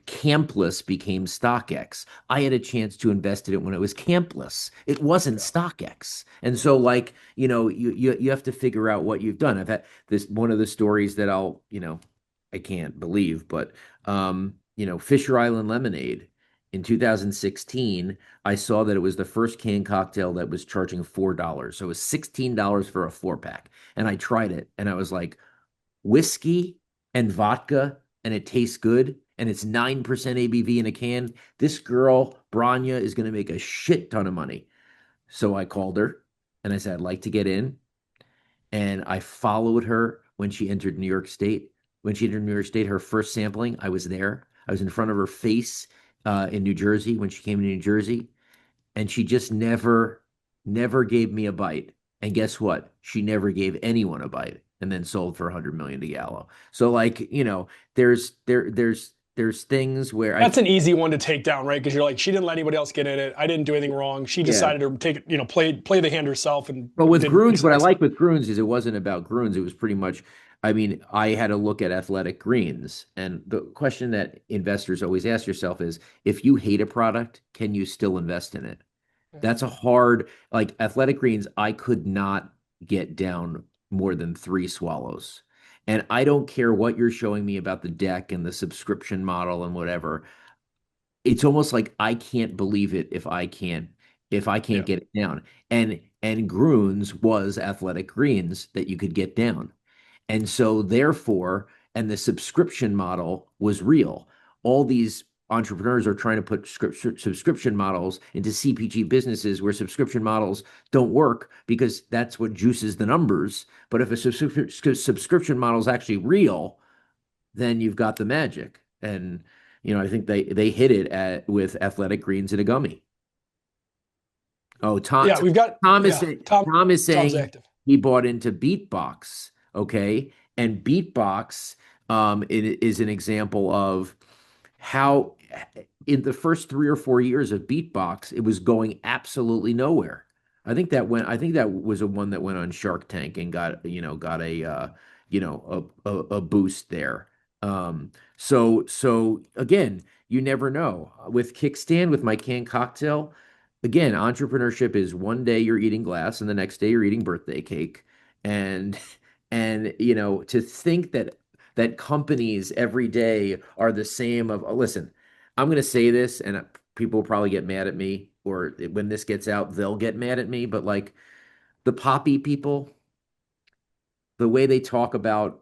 Campless became StockX. I had a chance to invest in it when it was Campless. It wasn't Yeah. StockX. And so like, you have to figure out what you've done. I've had this one of the stories that I can't believe, but Fisher Island Lemonade in 2016, I saw that it was the first canned cocktail that was charging $4. So it was $16 for a four pack. And I tried it and I was like, whiskey and vodka, and it tastes good, and it's 9% ABV in a can. This girl, Branya, is going to make a shit ton of money. So I called her and I said, I'd like to get in. And I followed her when she entered New York State. When she entered New York State, her first sampling, I was there. I was in front of her face in New Jersey when she came to New Jersey, and she just never gave me a bite. And guess what? She never gave anyone a bite, and then sold for 100 million to Gallo. So like, there's things where I That's an think, easy one to take down, right? Because you're like, she didn't let anybody else get in it. I didn't do anything wrong. She yeah. decided to take it, play the hand herself and But with did Grunes, what I X. like with Grunes is it wasn't about Grunes. It was pretty much, I mean, I had to look at athletic greens. And the question that investors always ask yourself is, if you hate a product, can you still invest in it? That's a hard, like athletic greens, I could not get down more than three swallows. And I don't care what you're showing me about the deck and the subscription model and whatever. It's almost like I can't believe it if I can't Yeah. get it down. And Grunes was athletic greens that you could get down. And so, therefore, and the subscription model was real. All these entrepreneurs are trying to put subscription models into CPG businesses where subscription models don't work because that's what juices the numbers. But if a subscription model is actually real, then you've got the magic. And, I think they hit it with athletic greens in a gummy. Oh, Yeah, we've got Tom is yeah, saying Tom Tom is Tom's saying active. he bought into Beatbox. Okay, and Beatbox it is an example of how in the first 3 or 4 years of Beatbox, it was going absolutely nowhere. I think that was a one that went on Shark Tank and got a boost there. So again, you never know. With Kickstand, with my canned cocktail, again, entrepreneurship is one day you're eating glass and the next day you're eating birthday cake. And to think that companies every day are the same of, oh, listen, I'm going to say this and people will probably get mad at me, or when this gets out, they'll get mad at me, but like the poppy people, the way they talk about,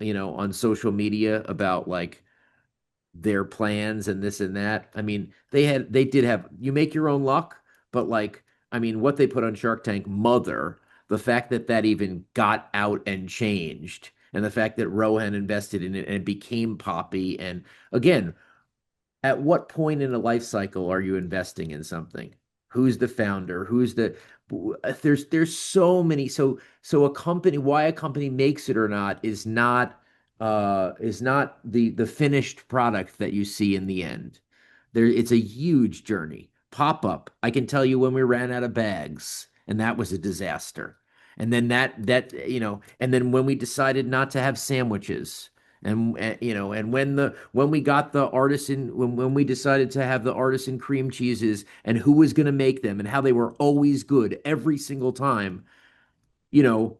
on social media about like their plans and this and that. I mean, they did have, you make your own luck, but like, I mean, what they put on Shark Tank, Mother, the fact that that even got out and changed, and the fact that Rohan invested in it and it became Poppy. And again, at what point in a life cycle are you investing in something? Who's the founder? Who's the there's so many. So a company, why a company makes it or not is not the finished product that you see in the end. There, it's a huge journey. Pop up. I can tell you when we ran out of bags, and that was a disaster. And then and then when we decided not to have sandwiches, and when we got the artisan, when we decided to have the artisan cream cheeses, and who was going to make them, and how they were always good every single time, you know,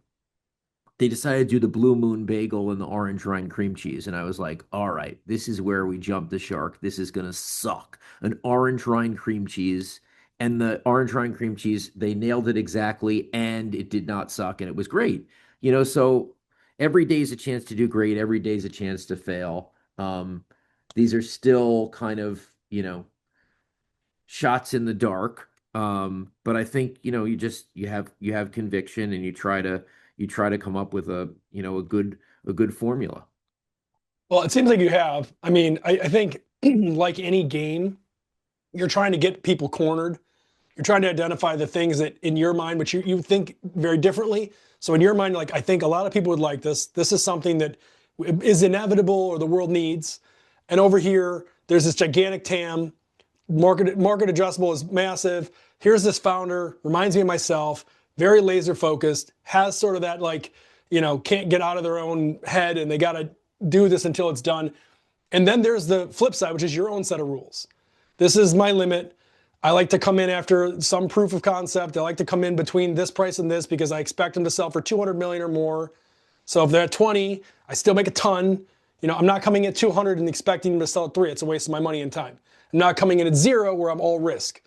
they decided to do the blue moon bagel and the orange rind cream cheese. And I was like, all right, this is where we jumped the shark. This is going to suck. An orange rind cream cheese. And the orange rind cream cheese, they nailed it exactly, and it did not suck, and it was great. So every day is a chance to do great. Every day is a chance to fail. These are still kind of, shots in the dark. But I think, you have conviction, and you try to come up with a good formula. Well, it seems like you have. I mean, I think like any game, you're trying to get people cornered. You're trying to identify the things that in your mind, which you think very differently. So in your mind, like, I think a lot of people would like this. This is something that is inevitable or the world needs. And over here, there's this gigantic TAM. Market adjustable is massive. Here's this founder, reminds me of myself, very laser focused, has sort of that, like, can't get out of their own head and they got to do this until it's done. And then there's the flip side, which is your own set of rules. This is my limit. I like to come in after some proof of concept. I like to come in between this price and this because I expect them to sell for 200 million or more. So if they're at 20, I still make a ton. I'm not coming in at 200 and expecting them to sell at 3. It's a waste of my money and time. I'm not coming in at 0 where I'm all risk.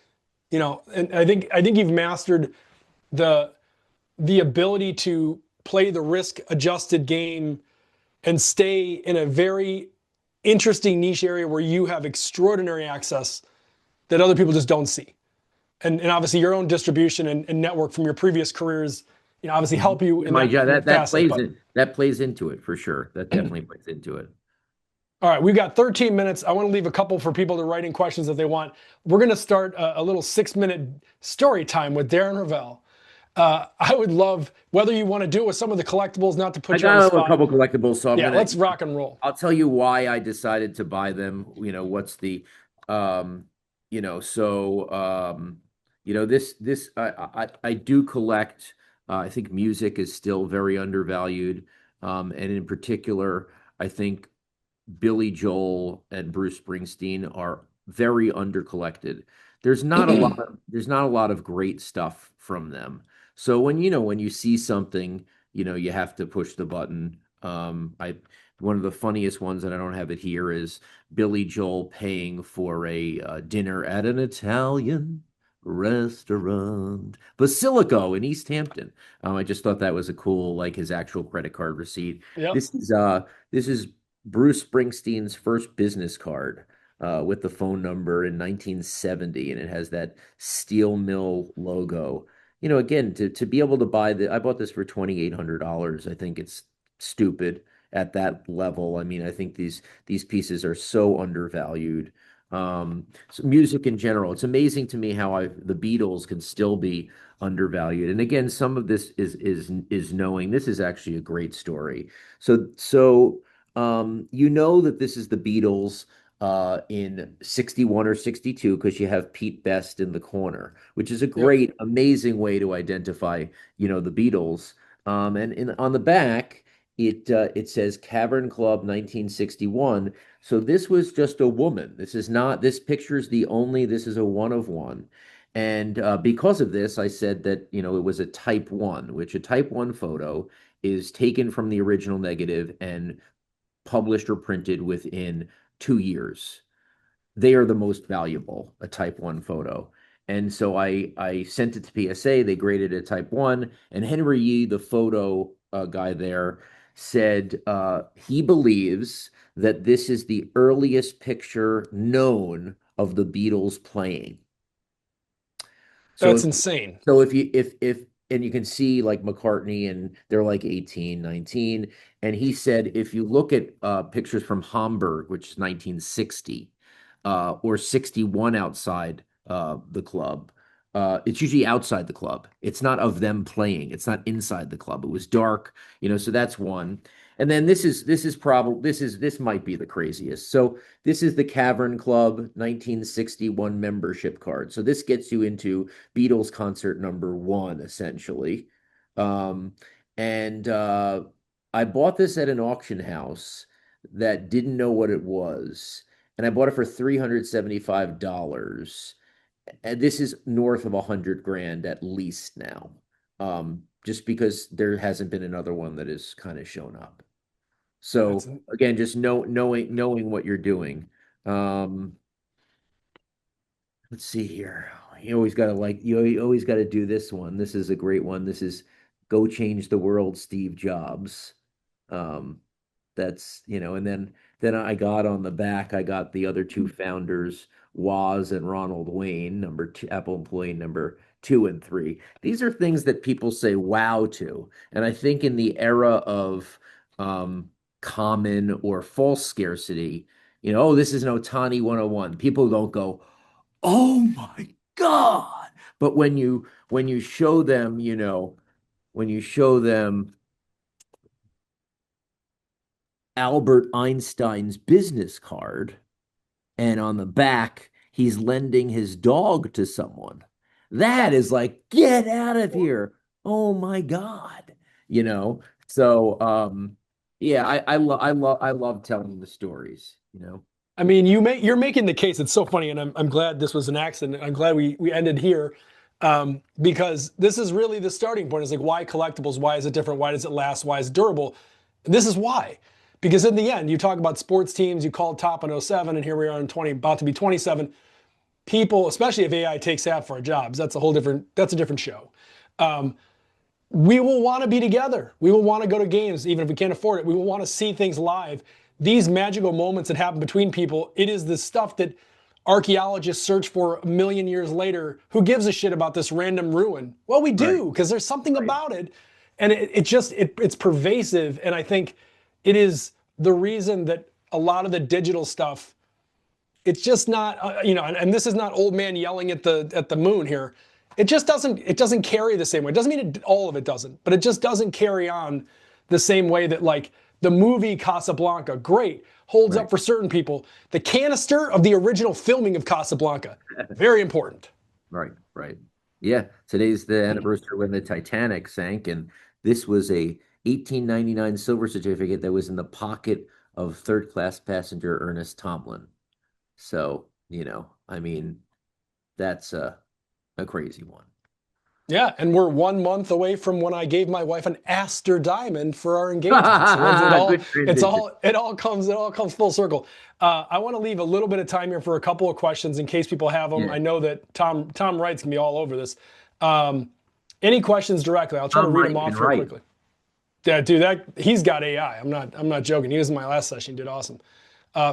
And I think you've mastered the ability to play the risk adjusted game and stay in a very interesting niche area where you have extraordinary access that other people just don't see. And obviously your own distribution and network from your previous careers, obviously help you in My job that that facet. plays But in that plays into it for sure. That definitely plays into it. all right, we've got 13 minutes. I want to leave a couple for people to write in questions if they want. We're going to start a little 6-minute story time with Darren Rovell. I would love, whether you want to do it with some of the collectibles, not to I put you on the got a spot. couple collectibles, so Yeah, let's rock and roll. I'll tell you why I decided to buy them. What's the so this I do collect. I think music is still very undervalued. And in particular, I think Billy Joel and Bruce Springsteen are very undercollected. There's not a lot of great stuff from them. So when you see something, you have to push the button. I One of the funniest ones, and I don't have it here, is Billy Joel paying for a dinner at an Italian restaurant, Basilico in East Hampton. I just thought that was a cool, like, his actual credit card receipt. Yep. This is Bruce Springsteen's first business card, with the phone number in 1970, and it has that steel mill logo. Again, to be able to I bought this for $2,800. I think it's stupid at that level. I mean, I think these pieces are so undervalued. So music in general, it's amazing to me how the Beatles can still be undervalued. And again, some of this is knowing this is actually a great story. So you know that this is the Beatles in 61 or 62 because you have Pete Best in the corner, which is a Yep. great, amazing way to identify, the Beatles. On the back, it says Cavern Club 1961. So this was just a woman. This picture is this is a one of one. And because of this, I said that, it was a type one, which a type one photo is taken from the original negative and published or printed within 2 years. They are the most valuable, a type one photo. And so I sent it to PSA. They graded it type one. And Henry Yee, the photo guy there, said he believes that this is the earliest picture known of the Beatles playing. So That's if insane. so if you if and you can see like McCartney and they're like 18, 19. And he said if you look at pictures from Hamburg, which is 1960, or 61 outside the club, it's usually outside the club. It's not of them playing. It's not inside the club. It was dark, so that's one. And then this is probably this might be the craziest. So this is the Cavern Club 1961 membership card. So this gets you into Beatles concert number one, essentially. Um, and I bought this at an auction house that didn't know what it was. And I bought it for $375. And this is north of 100 grand at least now. Just because there hasn't been another one that has kind of shown up. That's So again, just knowing what you're doing. Um, let's see here. You always got to do this one. This is a great one. This is Go Change the World, Steve Jobs. Um, and then I got on the back, I got the other two founders, Woz and Ronald Wayne, number two, Apple employee number 2 and 3. These are things that people say wow to. And I think in the era of um, common or false scarcity, oh, this is an Otani 101. People don't go, oh my God. But when you show them, when you show them Albert Einstein's business card, and on the back, he's lending his dog to someone. That is like, get out of here. Oh my God. You know? So yeah, I love telling the stories. I mean, you're making the case. It's so funny, and I'm glad this was an accident. I'm glad we ended here, because this is really the starting point. It's like, why collectibles? Why is it different? Why does it last? Why is it durable? This is why. Because in the end, you talk about sports teams. You called top in '07, and here we are in 20, about to be 27. People, especially if AI takes half our jobs, that's a different show. Um, we will want to be together. We will want to go to games, even if we can't afford it. We will want to see things live. These magical moments that happen between people, it is the stuff that archaeologists search for a million years later. Who gives a shit about this random ruin? Well, we Right, do, because there's something right, about it. And it's pervasive. And I think it is the reason that a lot of the digital stuff, it's just not, and this is not old man yelling at the moon here. It doesn't carry the same way. It doesn't mean all of it doesn't, but it just doesn't carry on the same way that, like, the movie Casablanca, great, holds right, up for certain people. The canister of the original filming of Casablanca, very important. right, right. Yeah, today's the anniversary when the Titanic sank, and this was a 1899 silver certificate that was in the pocket of third class passenger Ernest Tomlin. So, I mean, that's a crazy one. Yeah, and we're 1 month away from when I gave my wife an Aster diamond for our engagement. So Good transition. it all comes full circle. I want to leave a little bit of time here for a couple of questions in case people have them. Yeah. I know that Tom Wright's gonna be all over this. Um, any questions directly? I'll try to Tom read them might can off here write. quickly. Yeah, dude, that he's got AI. I'm not joking. He was in my last session. He did awesome.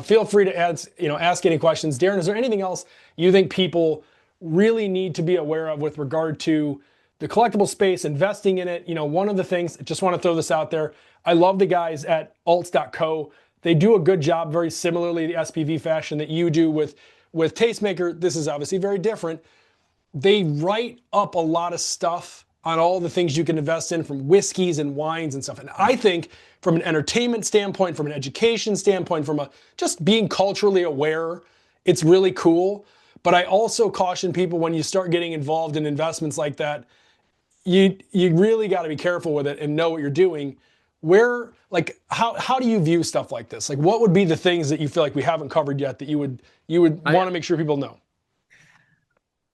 Feel free to ask any questions. Darren, is there anything else you think people really need to be aware of with regard to the collectible space, investing in it? One of the things, just want to throw this out there. I love the guys at alts.co. They do a good job, very similarly the SPV fashion that you do with Tastemaker. This is obviously very different. They write up a lot of stuff on all the things you can invest in, from whiskeys and wines and stuff. And I think from an entertainment standpoint, from an education standpoint, from a just being culturally aware, it's really cool. But I also caution people, when you start getting involved in investments like that, you really got to be careful with it and know what you're doing. How do you view stuff like this? Like, what would be the things that you feel like we haven't covered yet that you would I want to make sure people know?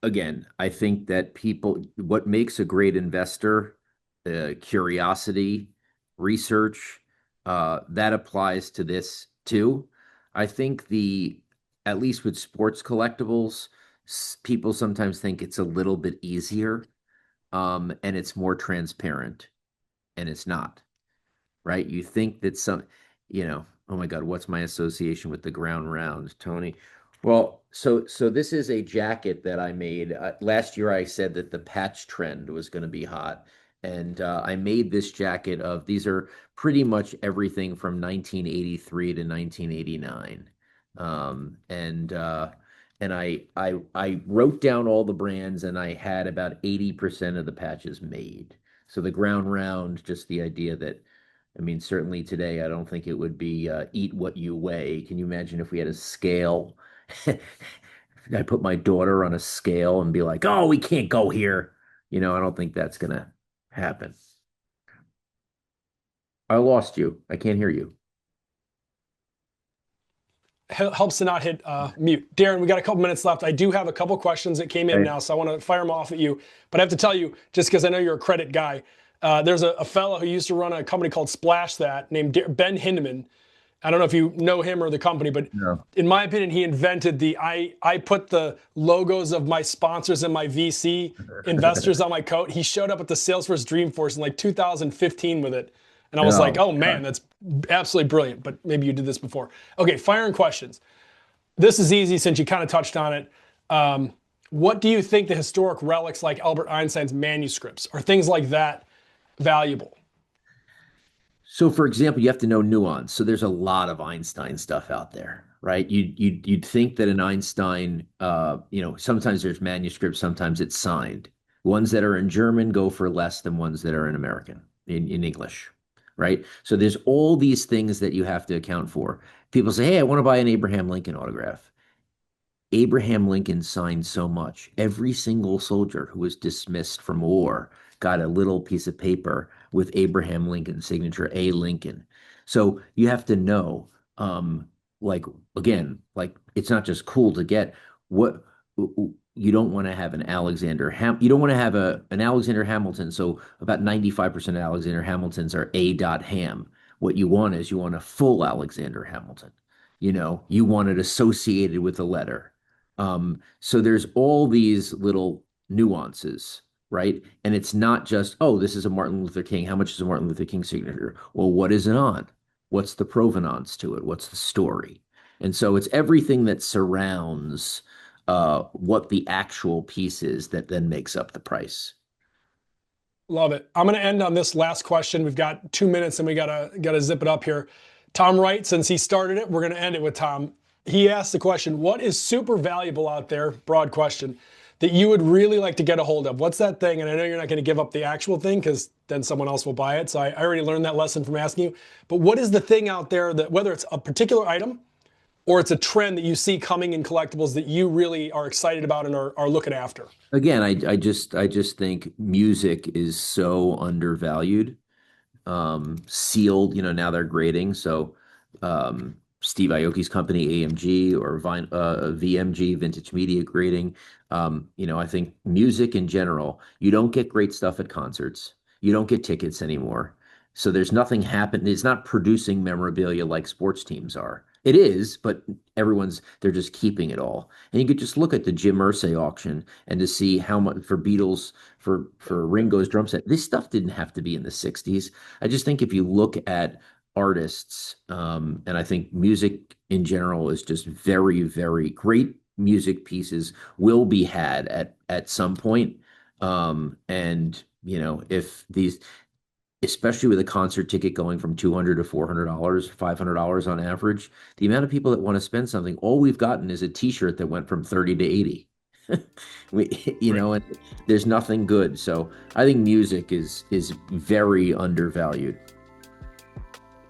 Again, I think that what makes a great investor, curiosity, research, that applies to this too. I think at least with sports collectibles, people sometimes think it's a little bit easier, and it's more transparent, and it's not, right? You think that oh my God, what's my association with the ground round, Tony? Well, So this is a jacket that I made. Last year I said that the patch trend was going to be hot. And I made this jacket of these are pretty much everything from 1983 to 1989. And I wrote down all the brands and I had about 80% of the patches made. So the ground round, just the idea that I mean, certainly today, I don't think it would be eat what you weigh. Can you imagine if we had a scale? I put my daughter on a scale and be like, oh, we can't go here. I don't think that's gonna happen. I lost you. I can't hear you. Helps to not hit mute. Darren, we got a couple minutes left. I do have a couple questions that came in Okay. now, so I want to fire them off at you. But I have to tell you, just because I know you're a credit guy, there's a fellow who used to run a company called Splash That named Ben Hindeman. I don't know if you know him or the company, but No. in my opinion, he invented I put the logos of my sponsors and my VC investors on my coat. He showed up at the Salesforce Dreamforce in like 2015 with it. And I was like, No. oh man, that's absolutely brilliant. But maybe you did this before. Okay, firing questions. This is easy since you kind of touched on it. What do you think the historic relics like Albert Einstein's manuscripts or things like that valuable? So, for example, you have to know nuance. So, there's a lot of Einstein stuff out there, right? You'd think that an Einstein, sometimes there's manuscripts, sometimes it's signed. Ones that are in German go for less than ones that are in American, in English, right? So, there's all these things that you have to account for. People say, hey, I want to buy an Abraham Lincoln autograph. Abraham Lincoln signed so much. Every single soldier who was dismissed from war got a little piece of paper with Abraham Lincoln's signature, A. Lincoln. So you have to know, like again, like it's not just cool to get what you don't want to have you don't want to have an Alexander Hamilton. So about 95% of Alexander Hamiltons are A. Ham. What you want is you want a full Alexander Hamilton. You want it associated with a letter. So there's all these little nuances, right? And it's not just, oh, this is a Martin Luther King. How much is a Martin Luther King signature? Well, what is it on? What's the provenance to it? What's the story? And so it's everything that surrounds what the actual piece is that then makes up the price. Love it. I'm going to end on this last question. We've got 2 minutes and we gotta zip it up here. Tom Wright, since he started it, we're going to end it with Tom. He asked the question, what is super valuable out there, broad question, that you would really like to get a hold of? What's that thing? And I know you're not going to give up the actual thing because then someone else will buy it. So I already learned that lesson from asking you. But what is the thing out there that, whether it's a particular item or it's a trend that you see coming in collectibles that you really are excited about and are looking after? Again, I just think music is so undervalued. Sealed, now they're grading. So Steve Aoki's company, AMG or VMG, Vintage Media Grading. I think music in general, you don't get great stuff at concerts. You don't get tickets anymore. So there's nothing happening. It's not producing memorabilia like sports teams are. It is, but they're just keeping it all. And you could just look at the Jim Irsay auction and to see how much for Beatles, for Ringo's drum set. This stuff didn't have to be in the 60s. I just think if you look at artists, and I think music in general is just very, very great music pieces will be had at some point. If these especially with a concert ticket going from $200 to $400, $500 on average, the amount of people that want to spend something, all we've gotten is a t-shirt that went from 30 to 80. And there's nothing good. So I think music is very undervalued.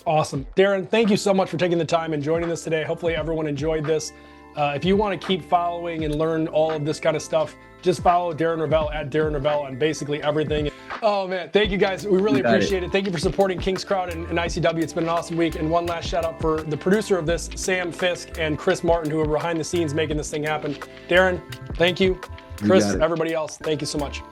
Awesome. Darren, thank you so much for taking the time and joining us today. Hopefully everyone enjoyed this. If you want to keep following and learn all of this kind of stuff, just follow Darren Rovell at Darren Rovell on basically everything. Oh man, thank you guys. We really appreciate it. Thank you for supporting King's Crowd and ICW. It's been an awesome week. And one last shout out for the producer of this, Sam Fisk and Chris Martin, who are behind the scenes making this thing happen. Darren, thank you. Chris, everybody else, thank you so much.